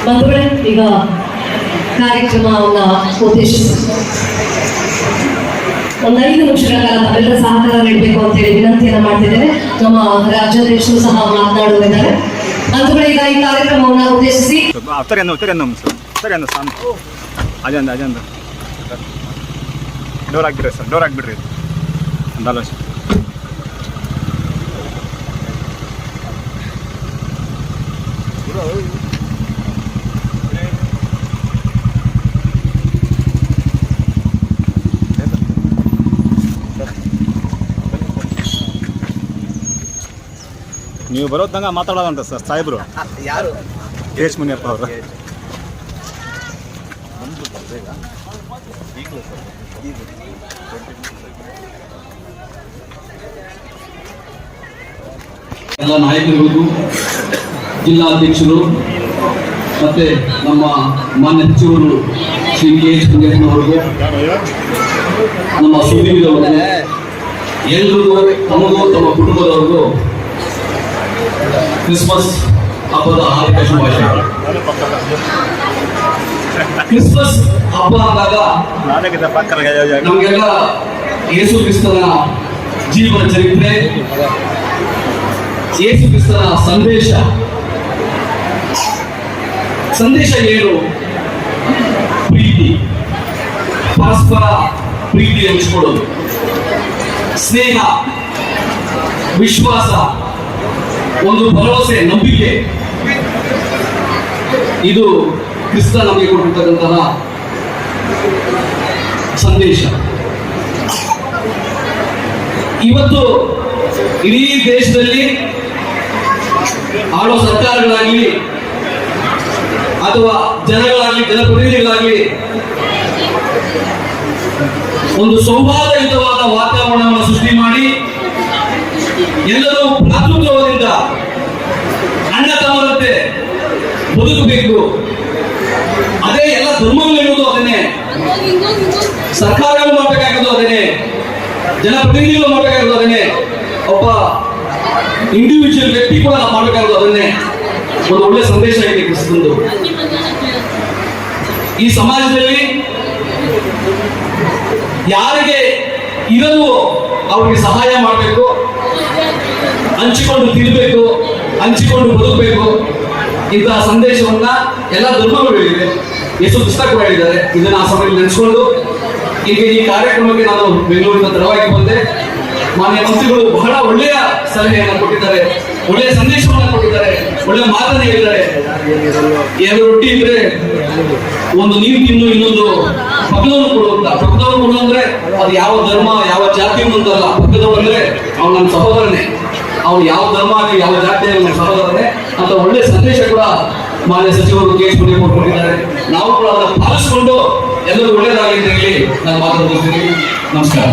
ಬಂಧುಗಳೇ, ಈಗ ಕಾರ್ಯಕ್ರಮವನ್ನು ಉದ್ದೇಶಿಸಿ ಒಂದು 5 ನಿಮಿಷಗಳ ಕಾಲ ತಾವೆಲ್ಲರ ಸಹಕಾರ ನೀಡಬೇಕು ಅಂತ ಹೇಳಿ ವಿನಂತಿಯನ್ನು ಮಾಡ್ತಿದ್ದೇನೆ. ನಮ್ಮ ರಾಜ್ಯಾಧ್ಯಕ್ಷರು ಸಹ ಮಾತನಾಡುತ್ತಿದ್ದಾರೆ. ಬಂಧುಗಳೇ, ಈಗ ಈ ಕಾರ್ಯಕ್ರಮವನ್ನು ಉದ್ದೇಶಿಸಿ ಡೋರ್ ಹಾಕ್ಬಿಡ್ರಿ ಸರ್, ಡೋರ್ ಹಾಕ್ಬಿಡ್ರಿ ಒಂದು ಆಲೋಚನೆ. ನೀವು ಬರೋದಂಗ ಮಾತಾಡೋದಂತ ಸರ್ ಸಾಹೇಬ್ರು. ಯಾರು? ಎಚ್ ಮುನಿಯಪ್ಪ ಅವರು. ಎಲ್ಲ ನಾಯಕರಿಗೂ, ಜಿಲ್ಲಾಧ್ಯಕ್ಷರು ಮತ್ತೆ ನಮ್ಮ ಮಾನ್ಯ ಸಚಿವರು ಶ್ರೀ ಕೆ.ಎಚ್. ಮುನಿಯಪ್ಪನವರಿಗೂ, ನಮ್ಮ ಸುದ್ದಿಯವರಿಗೂ, ಎಲ್ರಿಗೂ ತಮಗೂ ತಮ್ಮ ಕುಟುಂಬದವರಿಗೂ ಕ್ರಿಸ್ಮಸ್ ಹಬ್ಬದ ಹಾರ್ದಿಕ ಶುಭಾಶಯಗಳು. ಕ್ರಿಸ್ಮಸ್ ಹಬ್ಬ ಅಂದಾಗ ನಮಗೆಲ್ಲ ಯೇಸು ಕ್ರಿಸ್ತನ ಜೀವನ ಚರಿತ್ರೆ, ಯೇಸು ಕ್ರಿಸ್ತನ ಸಂದೇಶ ಏನು? ಪ್ರೀತಿ, ಪರಸ್ಪರ ಪ್ರೀತಿ ಹಂಚಿಕೊಳ್ಳೋದು, ಸ್ನೇಹ, ವಿಶ್ವಾಸ, ಒಂದು ಭರವಸೆ, ನಂಬಿಕೆ. ಇದು ಕ್ರಿಸ್ತ ನಮಗೆ ಕೊಟ್ಟಿರ್ತಕ್ಕಂತಹ ಸಂದೇಶ. ಇವತ್ತು ಇಡೀ ದೇಶದಲ್ಲಿ ಆಳೋ ಸರ್ಕಾರಗಳಾಗಲಿ ಅಥವಾ ಜನಗಳಾಗಲಿ, ಜನಪ್ರತಿನಿಧಿಗಳಾಗಲಿ ಒಂದು ಸೌಹಾರ್ದಯುತವಾದ ವಾತಾವರಣವನ್ನು ಸೃಷ್ಟಿ ಮಾಡಿ ಎಲ್ಲರೂ ಭ್ರಾತೃತ್ವದಿಂದ ಅಣ್ಣ ತಮ್ಮರಂತೆ ಬದುಕಬೇಕು. ಅದೇ ಎಲ್ಲ ಧರ್ಮಗಳಿರುವುದು ಅದನ್ನೇ, ಸರ್ಕಾರಗಳು ಮಾಡಬೇಕಾಗಿರೋದು ಅದನ್ನೇ, ಜನಪ್ರತಿನಿಧಿಗಳು ಮಾಡಬೇಕಾಗಿರೋದು ಅದನ್ನೇ, ಒಬ್ಬ ಇಂಡಿವಿಜುವಲ್ ವ್ಯಕ್ತಿ ಕೂಡ ಮಾಡಬೇಕಾಗಿರೋದು ಅದನ್ನೇ. ಒಂದು ಒಳ್ಳೆ ಸಂದೇಶ ಇದೆ ಕ್ರಿಸ್ತಂದು. ಈ ಸಮಾಜದಲ್ಲಿ ಯಾರಿಗೆ ಇರಲು ಅವರಿಗೆ ಸಹಾಯ ಮಾಡಬೇಕು, ಹಂಚಿಕೊಂಡು ತಿನ್ನಬೇಕು, ಹಂಚಿಕೊಂಡು ಬದುಕಬೇಕು. ಇಂತಹ ಸಂದೇಶವನ್ನ ಎಲ್ಲ ಧರ್ಮಗಳು ಹೇಳಿದೆ, ಯೇಸು ಕ್ರಿಸ್ತ ಕೂಡ ಹೇಳಿದ್ದಾರೆ. ಇದನ್ನ ಆ ಸಮಯದಲ್ಲಿ ನೆನೆಸ್ಕೊಂಡು ಈಗ ಈ ಕಾರ್ಯಕ್ರಮಕ್ಕೆ ನಾನು ಬೆಂಗಳೂರಿನ ತಡವಾಗಿ ಬಂದೆ. ಮಾನ್ಯ ಮಂತ್ರಿಗಳು ಬಹಳ ಒಳ್ಳೆಯ ಸಲಹೆಯನ್ನು ಕೊಟ್ಟಿದ್ದಾರೆ, ಒಳ್ಳೆಯ ಸಂದೇಶವನ್ನು ಕೊಟ್ಟಿದ್ದಾರೆ, ಒಳ್ಳೆಯ ಮಾತನ್ನು ಹೇಳಿದ್ದಾರೆ. 2 ರೊಟ್ಟಿ ಇದ್ರೆ ಒಂದು ನೀರು ತಿನ್ನು, ಇನ್ನೊಂದು ಪಕ್ಕದವನು ಕೊಡುವಂತ. ಪಕ್ಕದವನು ಕೊಡು ಅಂದ್ರೆ ಅದು ಯಾವ ಧರ್ಮ ಯಾವ ಜಾತಿ ಅಂತಲ್ಲ. ಪಕ್ಕದವನು ಅಂದ್ರೆ ಅವನು ನನ್ನ ಸಹೋದರನೇ, ಅವನು ಯಾವ ಧರ್ಮ ಆಗಲಿ ಯಾವ ಜಾತಿ ಆಗಲಿ ನನ್ನ ಸಹೋದರನೇ ಅಂತ ಒಳ್ಳೆ ಸಂದೇಶ ಕೂಡ ಮಾನ್ಯ ಸಚಿವರು ಕೆ.ಎಚ್. ಮುನಿಯಪ್ಪ ಕೊಟ್ಟಿದ್ದಾರೆ. ನಾವು ಕೂಡ ಅದನ್ನು ಪಾಲಿಸಿಕೊಂಡು ಎಲ್ಲರೂ ಒಳ್ಳೆಯದಾಗಲಿ ಅಂತ ಹೇಳಿ ನಾನು ಮಾತನಾಡುತ್ತೀನಿ. ನಮಸ್ಕಾರ.